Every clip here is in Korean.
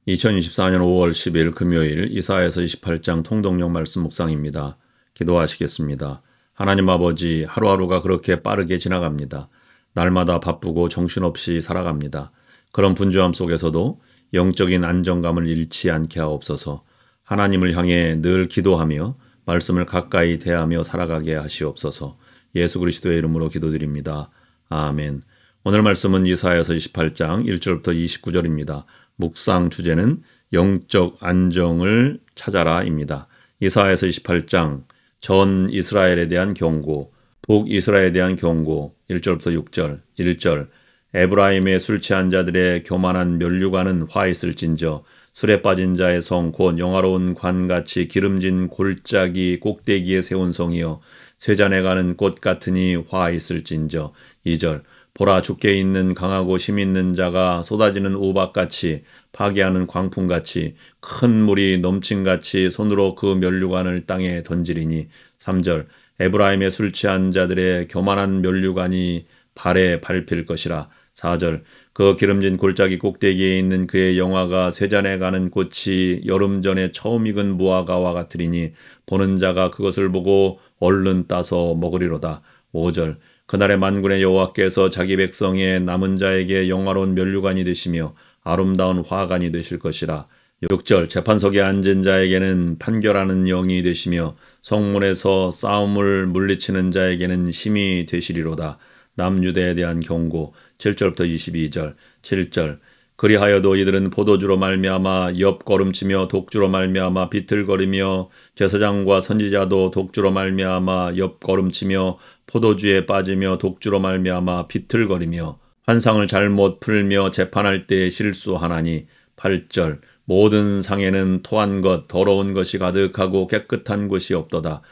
2024년 5월 10일 금요일 이사야서 28장 통독령 말씀 묵상입니다. 기도하시겠습니다. 하나님 아버지, 하루하루가 그렇게 빠르게 지나갑니다. 날마다 바쁘고 정신없이 살아갑니다. 그런 분주함 속에서도 영적인 안정감을 잃지 않게 하옵소서. 하나님을 향해 늘 기도하며 말씀을 가까이 대하며 살아가게 하시옵소서. 예수 그리스도의 이름으로 기도드립니다. 아멘. 오늘 말씀은 이사야서 28장 1절부터 29절입니다. 묵상 주제는 영적 안정을 찾아라입니다. 이사야서 28장 전 이스라엘에 대한 경고, 북이스라엘에 대한 경고 1절부터 6절 1절 에브라임의 술 취한 자들의 교만한 면류관은 화 있을진저 술에 빠진 자의 성 곧 영화로운 관같이 기름진 골짜기 꼭대기에 세운 성이여 쇠잔에 가는 꽃 같으니 화 있을진저 2절 보라 주께 있는 강하고 힘 있는 자가 쏟아지는 우박같이 파괴하는 광풍같이 큰 물이 넘침같이 손으로 그 면류관을 땅에 던지리니 3절 에브라임의 술 취한 자들의 교만한 면류관이 발에 밟힐 것이라 4절 그 기름진 골짜기 꼭대기에 있는 그의 영화가 쇠잔에 가는 꽃이 여름 전에 처음 익은 무화과와 같으리니 보는 자가 그것을 보고 얼른 따서 먹으리로다 5절 그날의 만군의 여호와께서 자기 백성의 남은 자에게 영화로운 면류관이 되시며 아름다운 화관이 되실 것이라 6절 재판석에 앉은 자에게는 판결하는 영이 되시며 성문에서 싸움을 물리치는 자에게는 힘이 되시리로다 남유대에 대한 경고 7절부터 22절 7절 그리하여도 이들은 포도주로 말미암아 옆걸음치며 독주로 말미암아 비틀거리며 제사장과 선지자도 독주로 말미암아 옆걸음치며 포도주에 빠지며 독주로 말미암아 비틀거리며 환상을 잘못 풀며 재판할 때에 실수하나니 8절 모든 상에는 토한 것 더러운 것이 가득하고 깨끗한 곳이 없도다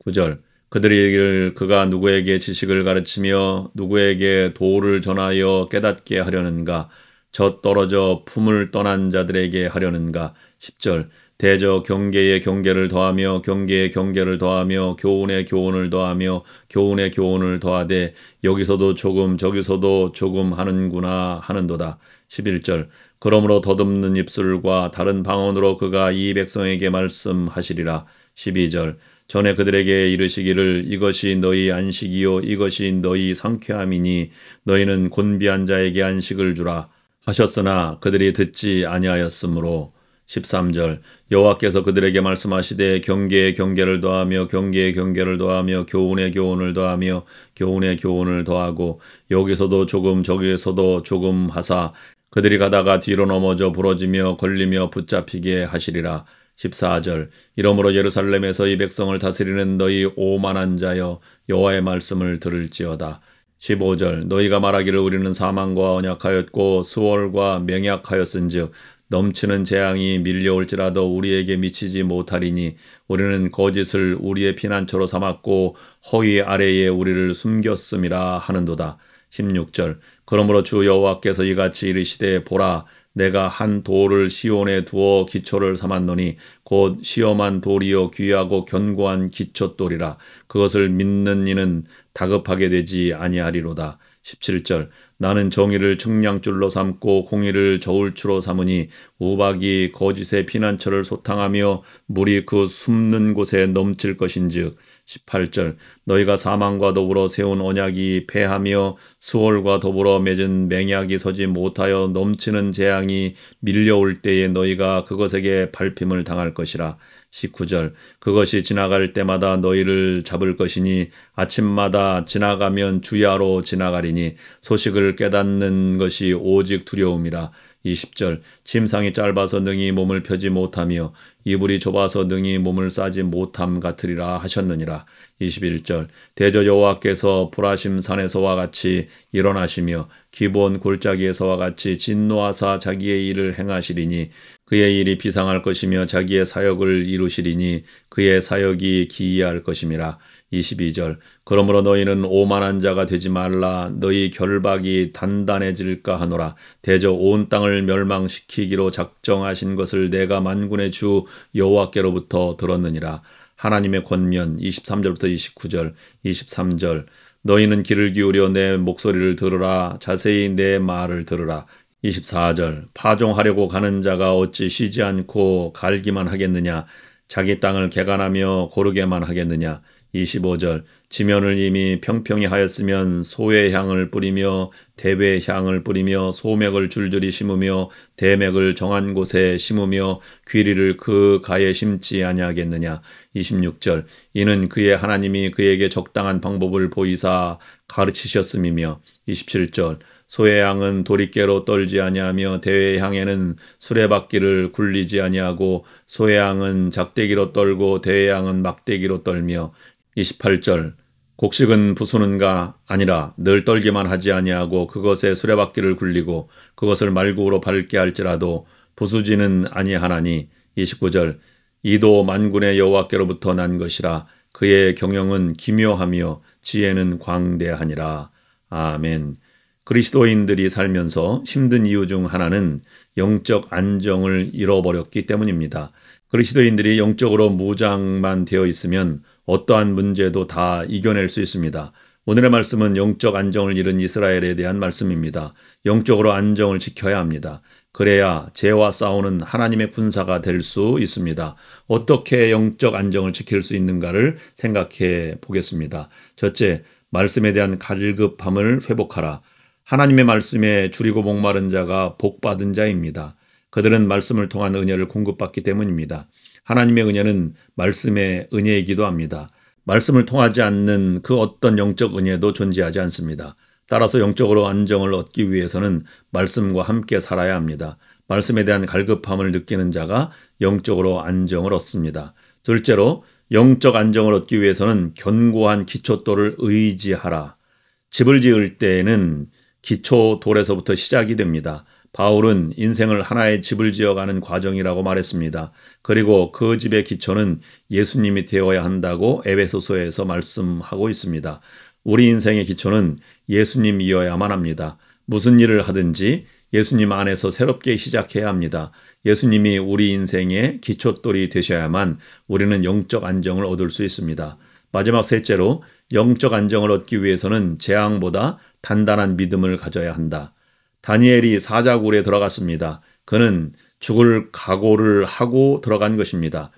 9절 그들이 이르기를 그가 누구에게 지식을 가르치며 누구에게 도를 전하여 깨닫게 하려는가 젖떨어져 품을 떠난 자들에게 하려는가 10절 대저 경계에 경계를 더하며 경계에 경계를 더하며 교훈에 교훈을 더하며 교훈에 교훈을 더하되 여기서도 조금 저기서도 조금 하는구나 하는도다 11절 그러므로 더듬는 입술과 다른 방언으로 그가 이 백성에게 말씀하시리라 12절 전에 그들에게 이르시기를 이것이 너희 안식이요 이것이 너희 상쾌함이니 너희는 곤비한 자에게 안식을 주라 하셨으나 그들이 듣지 아니하였으므로 13절 여호와께서 그들에게 말씀하시되 경계에 경계를 더하며 경계에 경계를 더하며 교훈에 교훈을 더하며 교훈에 교훈을 더하고 여기서도 조금 저기에서도 조금 하사 그들이 가다가 뒤로 넘어져 부러지며 걸리며 붙잡히게 하시리라 14절 이러므로 예루살렘에서 이 백성을 다스리는 너희 오만한 자여 여호와의 말씀을 들을지어다 15절 너희가 말하기를 우리는 사망과 언약하였고 수월과 맹약하였은즉 넘치는 재앙이 밀려올지라도 우리에게 미치지 못하리니 우리는 거짓을 우리의 피난처로 삼았고 허위 아래에 우리를 숨겼음이라 하는도다 16절 그러므로 주 여호와께서 이같이 이르시되 보라 내가 한 돌을 시온에 두어 기초를 삼았노니 곧 시험한 돌이요 귀하고 견고한 기초돌이라 그것을 믿는 이는 다급하게 되지 아니하리로다 17절 나는 정의를 측량줄로 삼고 공의를 저울추로 삼으니 우박이 거짓의 피난처를 소탕하며 물이 그 숨는 곳에 넘칠 것인즉 18절 너희가 사망과 더불어 세운 언약이 패하며 수월과 더불어 맺은 맹약이 서지 못하여 넘치는 재앙이 밀려올 때에 너희가 그것에게 밟힘을 당할 것이라 19절 그것이 지나갈 때마다 너희를 잡을 것이니 아침마다 지나가면 주야로 지나가리니 소식을 깨닫는 것이 오직 두려움이라 20절 침상이 짧아서 능히 몸을 펴지 못하며 이불이 좁아서 능히 몸을 싸지 못함 같으리라 하셨느니라 21절 대저 여호와께서 브라심 산에서와 같이 일어나시며 기브온 골짜기에서와 같이 진노하사 자기의 일을 행하시리니 그의 일이 비상할 것이며 자기의 사역을 이루시리니 그의 사역이 기이할 것임이라 22절 그러므로 너희는 오만한 자가 되지 말라 너희 결박이 단단해질까 하노라 대저 온 땅을 멸망시키기로 작정하신 것을 내가 만군의 주 여호와께로부터 들었느니라 하나님의 권면 23절부터 29절 23절 너희는 귀를 기울여 내 목소리를 들으라 자세히 내 말을 들으라 24절 파종하려고 가는 자가 어찌 쉬지 않고 갈기만 하겠느냐. 자기 땅을 개간하며 고르게만 하겠느냐. 25절 지면을 이미 평평히 하였으면 소의 향을 뿌리며 대배의 향을 뿌리며 소맥을 줄줄이 심으며 대맥을 정한 곳에 심으며 귀리를 그 가에 심지 아니하겠느냐. 26절 이는 그의 하나님이 그에게 적당한 방법을 보이사 가르치셨음이며. 27절 소의 양은 도리깨로 떨지 아니하며 대의 양에는 수레바퀴를 굴리지 아니하고 소의 양은 작대기로 떨고 대의 양은 막대기로 떨며. 28절 곡식은 부수는가 아니라 늘 떨기만 하지 아니하고 그것에 수레바퀴를 굴리고 그것을 말구로 밟게 할지라도 부수지는 아니하나니. 29절 이도 만군의 여호와께로부터 난 것이라 그의 경영은 기묘하며 지혜는 광대하니라. 아멘. 그리스도인들이 살면서 힘든 이유 중 하나는 영적 안정을 잃어버렸기 때문입니다. 그리스도인들이 영적으로 무장만 되어 있으면 어떠한 문제도 다 이겨낼 수 있습니다. 오늘의 말씀은 영적 안정을 잃은 이스라엘에 대한 말씀입니다. 영적으로 안정을 지켜야 합니다. 그래야 죄와 싸우는 하나님의 군사가 될 수 있습니다. 어떻게 영적 안정을 지킬 수 있는가를 생각해 보겠습니다. 첫째, 말씀에 대한 갈급함을 회복하라. 하나님의 말씀에 줄이고 목마른 자가 복받은 자입니다. 그들은 말씀을 통한 은혜를 공급받기 때문입니다. 하나님의 은혜는 말씀의 은혜이기도 합니다. 말씀을 통하지 않는 그 어떤 영적 은혜도 존재하지 않습니다. 따라서 영적으로 안정을 얻기 위해서는 말씀과 함께 살아야 합니다. 말씀에 대한 갈급함을 느끼는 자가 영적으로 안정을 얻습니다. 둘째로 영적 안정을 얻기 위해서는 견고한 기초돌을 의지하라. 집을 지을 때에는 기초돌에서부터 시작이 됩니다. 바울은 인생을 하나의 집을 지어가는 과정이라고 말했습니다. 그리고 그 집의 기초는 예수님이 되어야 한다고 에베소서에서 말씀하고 있습니다. 우리 인생의 기초는 예수님이어야만 합니다. 무슨 일을 하든지 예수님 안에서 새롭게 시작해야 합니다. 예수님이 우리 인생의 기초돌이 되셔야만 우리는 영적 안정을 얻을 수 있습니다. 마지막 셋째로 영적 안정을 얻기 위해서는 재앙보다 단단한 믿음을 가져야 한다. 다니엘이 사자굴에 들어갔습니다. 그는 죽을 각오를 하고 들어간 것입니다.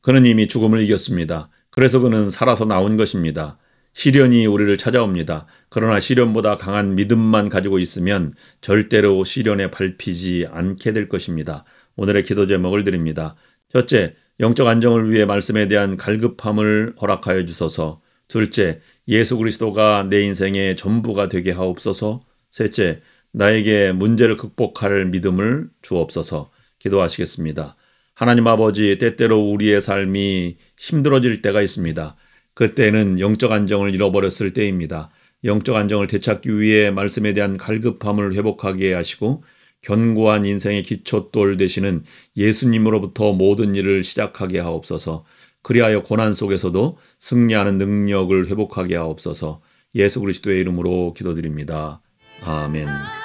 그는 이미 죽음을 이겼습니다. 그래서 그는 살아서 나온 것입니다. 시련이 우리를 찾아옵니다. 그러나 시련보다 강한 믿음만 가지고 있으면 절대로 시련에 밟히지 않게 될 것입니다. 오늘의 기도 제목을 드립니다. 첫째, 영적 안정을 위해 말씀에 대한 갈급함을 허락하여 주소서. 둘째, 예수 그리스도가 내 인생의 전부가 되게 하옵소서. 셋째, 나에게 문제를 극복할 믿음을 주옵소서. 기도하시겠습니다. 하나님 아버지, 때때로 우리의 삶이 힘들어질 때가 있습니다. 그때는 영적 안정을 잃어버렸을 때입니다. 영적 안정을 되찾기 위해 말씀에 대한 갈급함을 회복하게 하시고 견고한 인생의 기초돌 되시는 예수님으로부터 모든 일을 시작하게 하옵소서. 그리하여 고난 속에서도 승리하는 능력을 회복하게 하옵소서. 예수 그리스도의 이름으로 기도드립니다. 아멘.